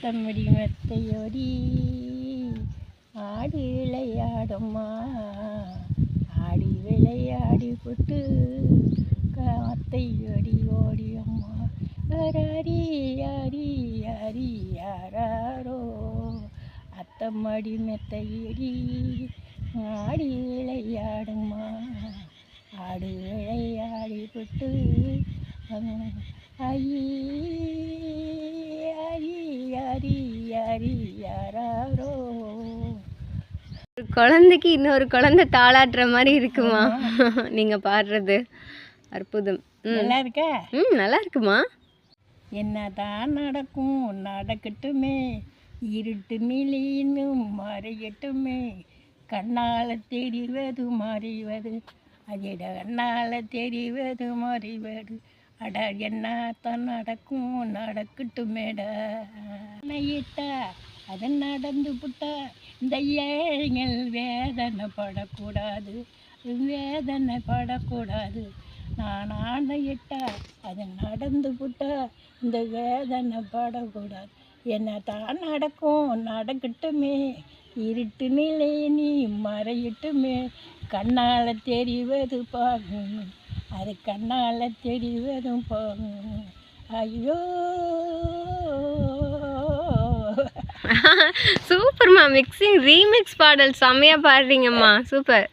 அத்தமடி மெத்தையோடி ஆடி விளையாடம்மா ஆடி விளையாடி புட்டு அத்தையோடி ஓடியம்மா அரி அரி அரி யாரோ அத்தமடி மெத்தையோடி ஆடி விளையாடம்மா ஆடி விளையாடி புட்டு ஐயே அரி அரி அரி யாரோ. ஒரு குழந்தைக்கு இன்னொரு குழந்தை தாளாட்டுற மாதிரி இருக்குமா நீங்க பாடுறது? அற்புதம். நல்லா இருக்கா? நல்லா இருக்குமா. என்னதான் நடக்கும் நடக்கட்டுமே, இருட்டு நிலையினும் மறையட்டுமே, கண்ணால் தெரிவது மறைவது அடிட கண்ணால் தெரிவது மறைவது அட என்னத்தான் நடக்கும் நடக்கட்டுமேடா. நையிட்டா அது நடந்து புட்டா இந்த ஏழைகள் வேதனைப்படக்கூடாது வேதனைப்படக்கூடாது. நான் ஆணையிட்டா அது நடந்து புட்டா இந்த வேதனைப்படக்கூடாது. என்ன தான் நடக்கும் நடக்கட்டுமே, இருட்டு நிலை நீ மறையட்டுமே, கண்ணால் தெரிவது பாகணும் அது கண்ணால் தெரிவதும் போகணும். ஐயோ சூப்பர்மா. மிக்சிங் ரீமிக்ஸ் பாடல் செம்மையா பாடுறீங்கம்மா. சூப்பர்.